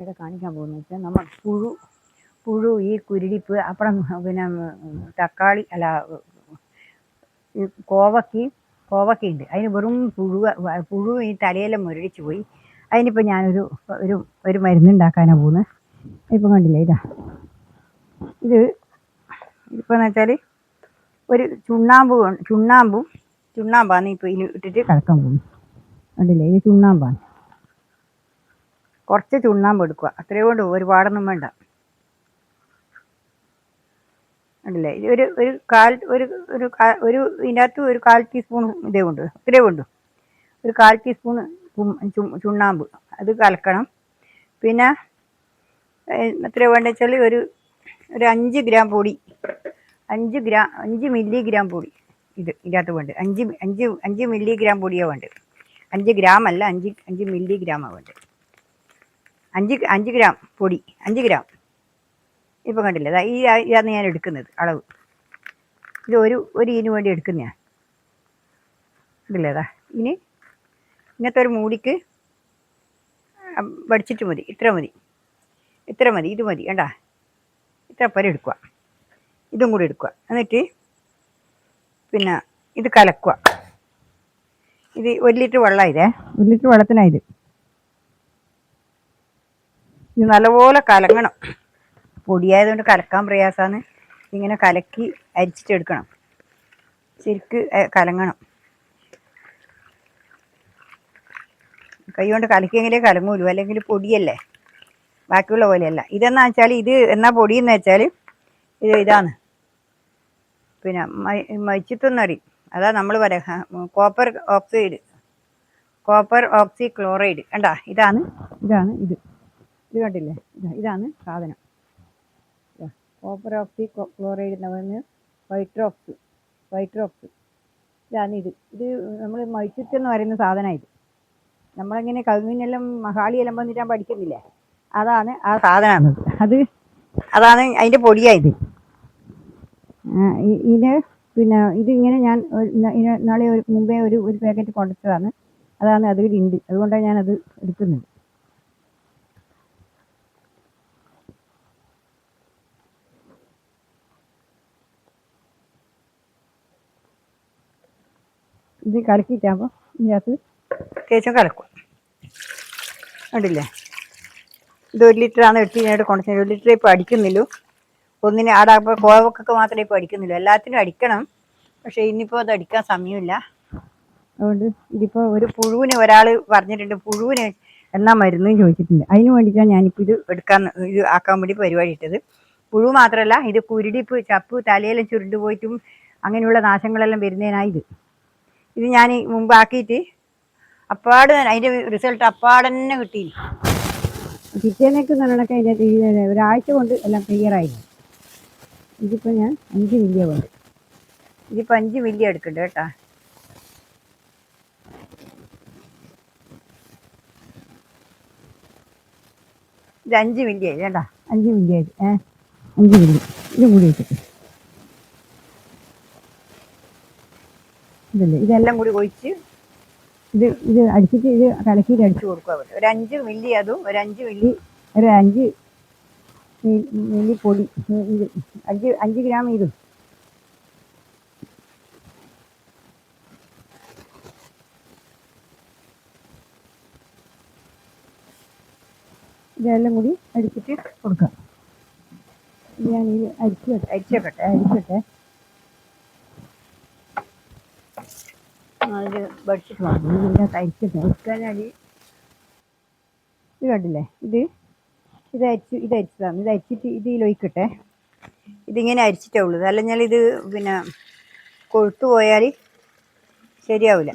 ഇവിടെ കാണിക്കാൻ പോകുന്നത് വെച്ചാൽ നമ്മൾ പുഴു ഈ കുരുടിപ്പ് അപ്പുറം പിന്നെ തക്കാളി അല്ല ഈ കോവക്കയുണ്ട്. അതിന് വെറും പുഴു ഈ തലയെല്ലാം മുരടിച്ച് പോയി. അതിനിപ്പോൾ ഞാനൊരു ഒരു ഒരു മരുന്നുണ്ടാക്കാനാണ് പോകുന്നത്. ഇപ്പം കണ്ടില്ലേ, ഇത് ഇതിപ്പോൾ എന്ന് വെച്ചാൽ ഒരു ചുണ്ണാമ്പാണ് ഇപ്പോൾ ഇതിൽ ഇട്ടിട്ട് കലക്കാൻ പോകുന്നത്. കണ്ടില്ലേ, ഇത് ചുണ്ണാമ്പാണ്. കുറച്ച് ചുണ്ണാമ്പ് എടുക്കുക, അത്രയും കൊണ്ട് ഒരുപാടൊന്നും വേണ്ട. കണ്ടില്ലേ, ഇത് ഒരു ഇതിൻ്റെ അകത്ത് ഒരു 1/4 ടീസ്പൂൺ ഇതേ കൊണ്ട് ഇത്രയേ വേണ്ടു. ഒരു 1/4 ടീസ്പൂൺ ചുണ്ണാമ്പ് അത് കലക്കണം. പിന്നെ എത്ര വേണ്ട വെച്ചാൽ ഒരു 5 ഗ്രാം പൊടി, 5 മില്ലിഗ്രാം പൊടി ഇതിൻ്റെ അകത്ത് വേണ്ടത്. 5 മില്ലിഗ്രാം പൊടിയാണ് വേണ്ടത്. 5 ഗ്രാം അല്ല, 5 മില്ലിഗ്രാമാണ് വേണ്ടത്. 5 ഗ്രാം പൊടി, 5 ഗ്രാം. ഇപ്പം കണ്ടില്ലേ, ഇതാണ് ഞാൻ എടുക്കുന്നത് അളവ്. ഇത് ഒരു ഇതിന് വേണ്ടി എടുക്കുന്നതാണ്. കണ്ടില്ലേതാ, ഇങ്ങനത്തെ ഒരു മൂടിക്ക് വടിച്ചിട്ട് മതി. ഇത്ര മതി, ഇത് മതി. കണ്ടാ, ഇത്ര പേരെ എടുക്കുക. ഇതും കൂടി എടുക്കുക. എന്നിട്ട് പിന്നെ ഇത് കലക്കുക. ഇത് 1 ലിറ്റർ വെള്ളം. 1 ലിറ്റർ വെള്ളത്തിനായത്. ഇത് നല്ലപോലെ കലങ്ങണം. പൊടിയായതുകൊണ്ട് കലക്കാൻ പ്രയാസമാണ്. ഇങ്ങനെ കലക്കി അരിച്ചിട്ടെടുക്കണം. ശരിക്ക് കലങ്ങണം. കൈ കൊണ്ട് കലക്കിയെങ്കിലേ കലങ്ങൂലൂ, അല്ലെങ്കിൽ പൊടിയല്ലേ, ബാക്കിയുള്ള പോലെയല്ല. ഇതെന്നാ വെച്ചാൽ ഇത് എന്നാ പൊടിയെന്ന് വെച്ചാൽ ഇതാണ് പിന്നെ മൈച്ചിത്തെന്ന് പറയും. അതാ നമ്മൾ പറയാ കോപ്പർ ഓക്സി ക്ലോറൈഡ്. കണ്ടാ, ഇതാണ് ഇത് കണ്ടില്ലേ, ഇതാണ് സാധനം. കോപ്പർ ഓക്സി ക്ലോറൈഡ് എന്ന് പറയുന്നത് വൈറ്റ് റോക്സ്. ഇതാണ് ഇത് നമ്മൾ മൈച്ചിത്തെന്ന് പറയുന്ന സാധനമാണ്. ഇത് നമ്മളിങ്ങനെ കവിനെല്ലാം മഹാളിയെല്ലാം വന്നിട്ട് പഠിക്കുന്നില്ലേ, അതാണ് ആ സാധനമാണത്. അതാണ് അതിൻ്റെ പൊടിയായത്. പിന്നെ ഇതിങ്ങനെ ഞാൻ നാളെ മുമ്പേ ഒരു പാക്കറ്റ് കൊണ്ടുവച്ചതാണ്. അതാണ് അതിലുണ്ട്, അതുകൊണ്ടാണ് ഞാനത് എടുക്കുന്നത്. ഇത് കലക്കിയിട്ടാകുമ്പോൾ ഇതിനകത്ത് ശേഷം കലക്കുക. കണ്ടില്ലേ, ഇത് 1 ലിറ്ററാണ് എടുത്ത് കൊണ്ടുവച്ചത്. 1 ലിറ്റർ ഇപ്പോൾ അടിക്കുന്നില്ലൂ. ഒന്നിന് ആടെ കോവക്കൊക്കെ മാത്രമേ ഇപ്പോൾ അടിക്കുന്നില്ല, എല്ലാത്തിനും അടിക്കണം. പക്ഷേ ഇന്നിപ്പോൾ അത് അടിക്കാൻ സമയമില്ല. അതുകൊണ്ട് ഇതിപ്പോൾ ഒരു പുഴുവിന് ഒരാൾ പറഞ്ഞിട്ടുണ്ട്, പുഴുവിന് എന്നാ മരുന്ന് ചോദിച്ചിട്ടുണ്ട്. അതിന് വേണ്ടിയിട്ടാണ് ഞാനിപ്പോൾ ഇത് ആക്കാൻ വേണ്ടി പരിപാടി ഇട്ടത്. പുഴു മാത്രമല്ല, ഇത് കുരുടിപ്പ്, ചപ്പ്, തലയെല്ലാം ചുരുണ്ട് പോയിട്ടും അങ്ങനെയുള്ള നാശങ്ങളെല്ലാം വരുന്നതിനായി ഇത് ഞാൻ മുമ്പ് ആക്കിയിട്ട് അപ്പാട് അതിൻ്റെ റിസൾട്ട് അപ്പാടന്നെ കിട്ടി. പിറ്റേന്നേക്ക് നല്ലതൊക്കെ അതിൻ്റെ ഒരാഴ്ച കൊണ്ട് എല്ലാം ക്ലിയറായി. ഇതിപ്പോൾ ഞാൻ 5 മില്ലിയ വേണ്ട. ഇതിപ്പോൾ 5 മില്ലിയ എടുക്കണ്ട കേട്ടാ. ഇത് 5 മില്ലിയായി കേട്ടാ, 5 മില്ലിയായത്. 5 മില്ലി ഇത് കൂടി വെച്ചിട്ട് ഇതല്ലേ, ഇതെല്ലാം കൂടി ഒഴിച്ച് ഇത് അടിച്ചിട്ട് ഇത് കലക്കിയിട്ട് അടിച്ചു കൊടുക്കുക. ഒരു 5 മില്ലി അതും, ഒരു 5 മില്ലി പൊടി, 5 ഗ്രാം ഇതും. ഇതെല്ലാം കൂടി അടിച്ചിട്ട് കൊടുക്കാം. ഞാൻ ഇത് അരിച്ചേക്കട്ടെ. അത് പഠിച്ചിട്ട് വാങ്ങും. ഇതിൻ്റെ അരിക്കാനാടി. ഇത് കണ്ടില്ലേ, ഇത് അരിച്ചതാണ്. ഇത് അരിച്ചിട്ട് ഇതിലൊഴിക്കട്ടെ. ഇതിങ്ങനെ അരിച്ചിട്ടേ ഉള്ളൂ, അല്ലെങ്കിൽ ഇത് പിന്നെ കൊഴുത്തു പോയാൽ ശരിയാവില്ല.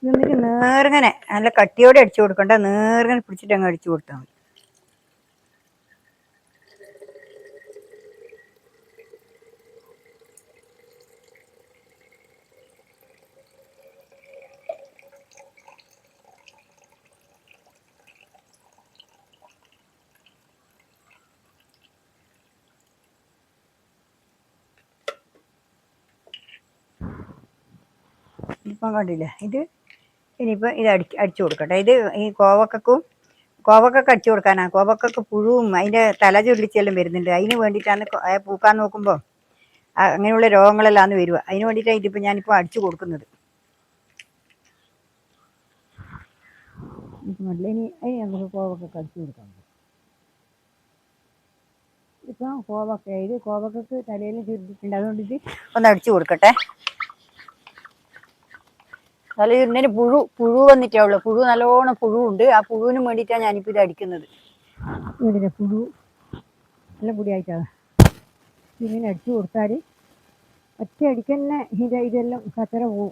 എന്നിട്ട് നേർങ്ങനെ നല്ല കട്ടിയോടെ അടിച്ചു കൊടുക്കണ്ട, നേർങ്ങനെ പിടിച്ചിട്ട് അങ്ങ് അടിച്ചു കൊടുത്താൽ മതി. ഇപ്പം കണ്ടില്ലേ, ഇത് ഇനിയിപ്പോൾ ഇത് അടിച്ചു കൊടുക്കട്ടെ. ഇത് ഈ കോവക്കൊക്കെ അടിച്ചു കൊടുക്കാനാണ്. കോവക്കൊക്കെ പുഴുവും അതിൻ്റെ തല ചുരുളിച്ചെല്ലാം വരുന്നുണ്ട്. അതിന് വേണ്ടിയിട്ടാണ് പൂക്കാൻ നോക്കുമ്പോൾ അങ്ങനെയുള്ള രോഗങ്ങളെല്ലാം വരിക. അതിന് വേണ്ടിയിട്ടാണ് ഇതിപ്പോൾ ഞാനിപ്പോൾ അടിച്ചു കൊടുക്കുന്നത്. നല്ല ഇനി നമുക്ക് കോവക്കൊക്കെ അടിച്ചു കൊടുക്കാം. ഇപ്പം കോവക്കൊക്കെ തലയിൽ ചുരുട്ടിട്ടുണ്ട്. അതുകൊണ്ട് ഇത് ഒന്ന് അടിച്ചു കൊടുക്കട്ടെ. തല ചുരുന്നതിന് പുഴു വന്നിട്ടേ ഉള്ളൂ. പുഴു നല്ലോണം പുഴുവുണ്ട്. ആ പുഴുവിന് വേണ്ടിയിട്ടാണ് ഞാനിപ്പോൾ ഇത് അടിക്കുന്നത്. ഇവിടെ പുഴു നല്ല പൊടിയായിട്ടാണ്. ഇങ്ങനെ അടിച്ചു കൊടുത്താൽ ഒറ്റ അടിക്കന്നെ ഇതെല്ലാം കച്ചറ പോവും.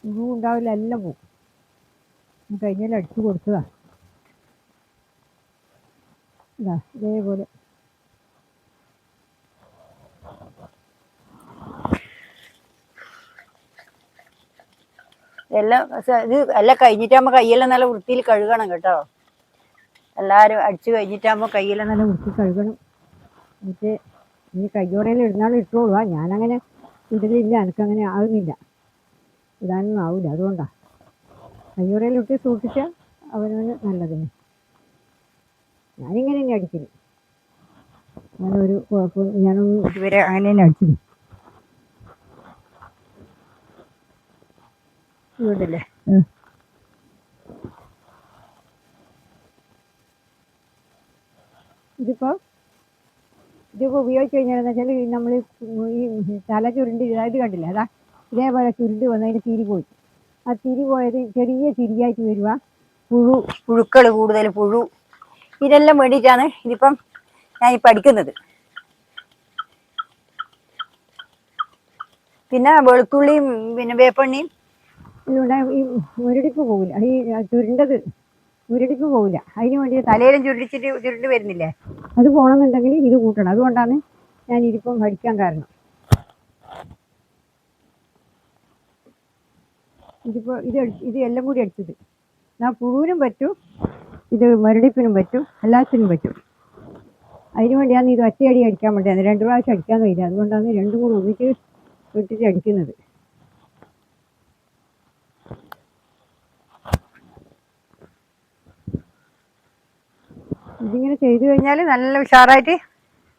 പുഴു ഉണ്ടാവില്ല, എല്ലാം പോവും. കഴിഞ്ഞാൽ അടിച്ചു കൊടുത്തതാ. ഇതേപോലെ എല്ലാം കഴിഞ്ഞിട്ടാകുമ്പോൾ കൈയെല്ലാം നല്ല വൃത്തിയിൽ കഴുകണം കേട്ടോ. എല്ലാവരും അടിച്ചു കഴിഞ്ഞിട്ടാകുമ്പോൾ കൈയെല്ലാം നല്ല വൃത്തി കഴുകണം. എന്നിട്ട് ഇനി കയ്യോടേലും ഇടുന്നാളും ഇട്ടോളുക. ഞാനങ്ങനെ ഇടലില്ല, എനിക്കങ്ങനെ ആകുന്നില്ല, ഇടാനൊന്നും ആവില്ല. അതുകൊണ്ടാണ് കയ്യോടേലും ഇട്ട് സൂക്ഷിച്ചാൽ അവനവന് നല്ലതിന്. ഞാനിങ്ങനെ തന്നെ അടിക്കുന്നു. ഞാനൊരു കുഴപ്പം ഞാനൊന്നും ഇതുവരെ അങ്ങനെ തന്നെ അടിക്കുന്നു. ഇവിടില്ലേ, ഇതിപ്പോൾ ഉപയോഗിച്ച് കഴിഞ്ഞാൽ വെച്ചാൽ നമ്മൾ ഈ തല ചുരുണ്ടി ഇത് കണ്ടില്ലേ, അതാ ഇതേപോലെ ചുരുണ്ട് വന്നതിന് തിരി പോയി. ആ തിരി പോയത് ചെറിയ തിരിയായിട്ട് വരുക. പുഴുക്കൾ കൂടുതൽ ഇതെല്ലാം വേണ്ടിയിട്ടാണ് ഇതിപ്പം ഞാനിപ്പോൾ അടിക്കുന്നത്. പിന്നെ വെളുത്തുള്ളിയും പിന്നെ വേപ്പെണ്ണയും ഇതിലൂടെ ഈ മുരടിപ്പ് പോകില്ല. ഈ ചുരുണ്ടത് മുരടിപ്പ് പോകില്ല. അതിന് വേണ്ടി തലയിലും ചുരുണ്ട് വരുന്നില്ലേ, അത് പോകണമെന്നുണ്ടെങ്കിൽ ഇത് കൂട്ടണം. അതുകൊണ്ടാണ് ഞാൻ ഇതിപ്പം അടിക്കാൻ കാരണം. ഇതിപ്പോൾ ഇത് എല്ലാം കൂടി അടിച്ചത് പുഴുവിനും പറ്റും, ഇത് മുരടിപ്പിനും പറ്റും, എല്ലാത്തിനും പറ്റും. അതിന് വേണ്ടിയാണ് ഇത് ഒറ്റയടി അടിക്കാൻ വേണ്ടിയാണ്. 2 പ്രാവശ്യം അടിക്കാൻ കഴിയില്ല. അതുകൊണ്ടാണ് രണ്ടും കൂടി ഒന്നിച്ച് ഇട്ടിട്ട് അടിക്കുന്നത്. ഇതിങ്ങനെ ചെയ്തു കഴിഞ്ഞാൽ നല്ല ഉഷാറായിട്ട്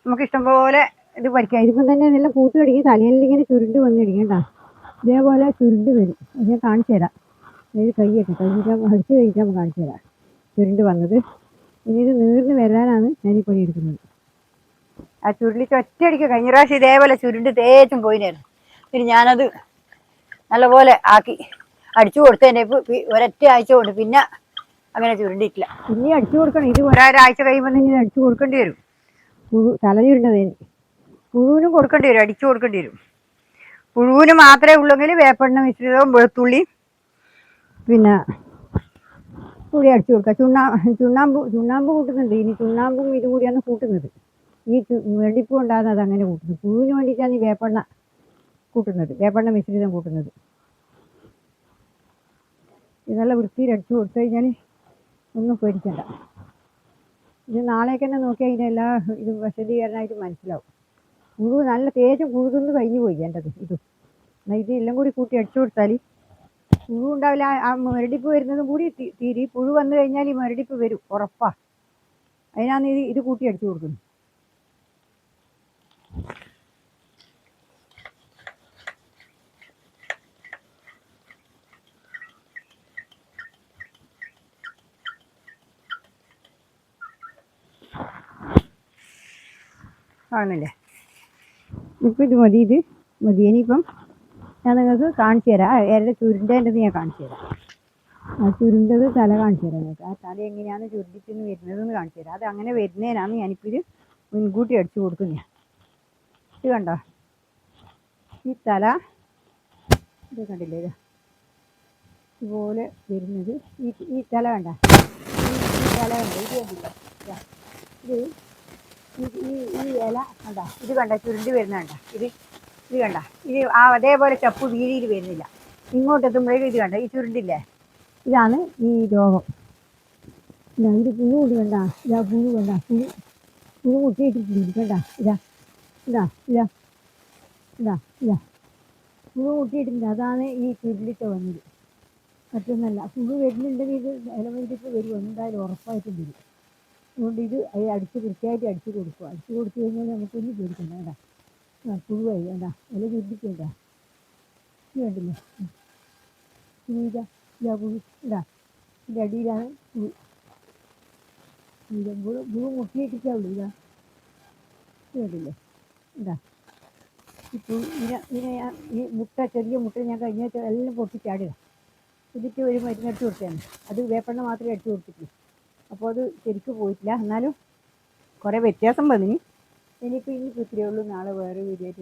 നമുക്ക് ഇഷ്ടംപോലെ ഇത് പഠിക്കാം. ഇതിപ്പം തന്നെ എല്ലാം പൂത്ത് കടിക്കും. തലയിൽ ഇങ്ങനെ ചുരുണ്ട് വന്നിരിക്കണ്ട, ഇതേപോലെ ചുരുണ്ട് വരും. ഞാൻ കാണിച്ചു തരാം. ഇത് കഴിഞ്ഞിട്ട് അടിച്ചു കഴിഞ്ഞിട്ട് കാണിച്ചു തരാം ചുരുണ്ട് വന്നത്. ഇനി ഇത് നീർന്ന് വരാനാണ് ഞാനീ പണി എടുക്കുന്നത്. ആ ചുരുളിച്ച് ഒറ്റയടിക്ക് കഴിഞ്ഞ പ്രാവശ്യം ഇതേപോലെ ചുരുണ്ട് തേച്ചും പോയിനായിരുന്നു. പിന്നെ ഞാനത് നല്ലപോലെ ആക്കി അടിച്ചു കൊടുത്തതിൻ്റെ ഒരൊറ്റ ആഴ്ച കൊണ്ട് പിന്നെ അങ്ങനെ ചുരുണ്ടിട്ടില്ല. ഇനി അടിച്ചു കൊടുക്കണം. ഇത് ഒരാഴ്ച കഴിയുമ്പോൾ ഇനി അടിച്ചു കൊടുക്കേണ്ടി വരും. തല ചുരുണ്ടതിന് പുഴുവിനും കൊടുക്കേണ്ടി വരും, അടിച്ചു കൊടുക്കേണ്ടി വരും. പുഴുവിന് മാത്രമേ ഉള്ളെങ്കിൽ വേപ്പെണ്ണ മിശ്രിതവും വെളുത്തുള്ളി പിന്നെ കൂടി അടിച്ചു കൊടുക്കുക. ചുണ്ണാമ്പ് കൂട്ടുന്നുണ്ട്. ഇനി ചുണ്ണാമ്പും ഇതും കൂടിയാണ് കൂട്ടുന്നത്. ഈ വെടിപ്പ് കൊണ്ടാണ് അത് അങ്ങനെ കൂട്ടുന്നത്. പുഴുവിന് വേണ്ടിയിട്ടാണ് ഈ വേപ്പെണ്ണ കൂട്ടുന്നത്, വേപ്പെണ്ണ മിശ്രിതം കൂട്ടുന്നത്. ഇത് നല്ല വൃത്തിയിൽ അടിച്ചു കൊടുത്തു കഴിഞ്ഞാൽ ഒന്നും പേടിക്കണ്ട. ഇത് നാളേക്ക് തന്നെ നോക്കിയാൽ ഇതിനെല്ലാ ഇത് വശദീകരണമായിട്ട് മനസ്സിലാവും. പുഴു നല്ല തേച്ചും പുഴുതുന്ന് കഴിഞ്ഞു പോയി എൻ്റെത്. ഇത് എല്ലാം കൂടി കൂട്ടി അടിച്ചു കൊടുത്താൽ പുഴു ഉണ്ടാവില്ല. ആ മുരടിപ്പ് വരുന്നതും കൂടി തീരി. പുഴു വന്നു കഴിഞ്ഞാൽ ഈ മുരടിപ്പ് വരും, ഉറപ്പാ. അതിനാണ് ഇത് കൂട്ടി അടിച്ചു കൊടുക്കുന്നത്. ആണല്ലേ, ഇപ്പം ഇത് മതി. ഇനിയിപ്പം ഞാൻ നിങ്ങൾക്ക് കാണിച്ചു തരാം. എൻ്റെ ചുരുണ്ടേണ്ടത് ഞാൻ കാണിച്ചു തരാം. ആ ചുരുണ്ടത് തല കാണിച്ചു തരാം നിങ്ങൾക്ക്. ആ തല എങ്ങനെയാണ് ചുരുണ്ടിച്ചെന്ന് വരുന്നതെന്ന് കാണിച്ചു തരാം. അത് അങ്ങനെ വരുന്നതിനാണ് ഞാനിപ്പോൾ ഇത് മുൻകൂട്ടി അടിച്ചു കൊടുക്കുന്നത്. ഇത് കണ്ടോ, ഈ തല ഇത് കണ്ടില്ലേ, ഇതുപോലെ വരുന്നത്. ഈ തല വേണ്ട, ഈ തല വേണ്ട, ഇത് കണ്ടില്ല, ഇത് ഈ ഇല കണ്ട, ഇത് കണ്ട ചുരുണ്ടി വരുന്ന ഇത് കണ്ട, ഇത് അതേപോലെ ചപ്പ് വീതിയിൽ വരുന്നില്ല. ഇങ്ങോട്ട് എത്തുമ്പോഴേക്കും ഇത് കണ്ട, ഈ ചുരുണ്ടില്ലേ, ഇതാണ് ഈ രോഗം. ഇത് പുഴു കൊണ്ട് കണ്ട, ഇതാ പുഴു കണ്ട, പുഴു മുട്ടിയിട്ടിട്ടുണ്ട് കണ്ട, ഇതാ ഇതാ ഇതാ ഇതാ ഇതാ പുഴു മുട്ടിയിട്ടുണ്ട്. അതാണ് ഈ ചുരുണ്ടിട്ട് വന്നത്. മറ്റൊന്നല്ല, പുഴു വരുന്നുണ്ടെങ്കിൽ ഇത് ഇലവെന്തിപ്പ് വരും, എന്തായാലും ഉറപ്പായിട്ടും വരും. അതുകൊണ്ട് ഇത് അടിച്ച് കൃത്യമായിട്ട് അടിച്ച് കൊടുക്കുക. അടിച്ച് കൊടുത്തു കഴിഞ്ഞാൽ നമുക്കൊന്നും പേടിക്കണ്ട. വേണ്ട പുഴുവായി വേണ്ട, ഇല ചുരുണ്ടിക്കണ്ട, ഇത് വേണ്ടില്ലേ പുഴു, ഇതാ പുഴു, ഇതാ ഇതിൻ്റെ അടിയിലാണ് പുഴു. പുഴു മുട്ടിയിട്ടിട്ടേ ഉള്ളൂ. ഇതാ ഇത് വേണ്ടില്ലേ, ഇതാ ഇപ്പോൾ ഈ മുട്ട, ചെറിയ മുട്ട ഞാൻ കഴിഞ്ഞ എല്ലാം പൊട്ടിച്ചാടുക. ഇതിട്ട് ഒരു മരുന്നടിച്ച് കൊടുത്തതാണ്. അത് വേപ്പെണ്ണ മാത്രമേ അടിച്ച് കൊടുത്തിട്ടുള്ളൂ. അപ്പോൾ അത് ശരിക്കും പോയിട്ടില്ല. എന്നാലും കുറേ വ്യത്യാസം വന്നിന്. ഇനിയിപ്പോൾ ഇത്രയേ ഉള്ളൂ. നാളെ വേറെ വീഡിയോയായിട്ട്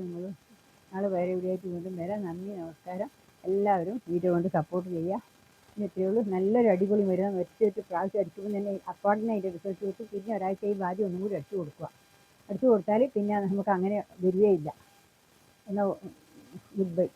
വീണ്ടും വരാം. നന്ദി, നമസ്കാരം. എല്ലാവരും വീഡിയോ കൊണ്ട് സപ്പോർട്ട് ചെയ്യുക. ഇത്രയേ ഉള്ളൂ. നല്ലൊരു അടിപൊളി മരുന്ന് ഒറ്റ പ്രാവശ്യം അടിക്കുമ്പോൾ തന്നെ അപ്പാടിനെ അതിൻ്റെ റിസൾട്ട് കിട്ടും. പിന്നെ ഒരാഴ്ചയും ആദ്യം ഒന്നും കൂടി അടിച്ചു കൊടുക്കുക. അടിച്ചു കൊടുത്താൽ പിന്നെ നമുക്ക് അങ്ങനെ വരികയില്ല. എന്നാൽ ഗുഡ് ബൈ.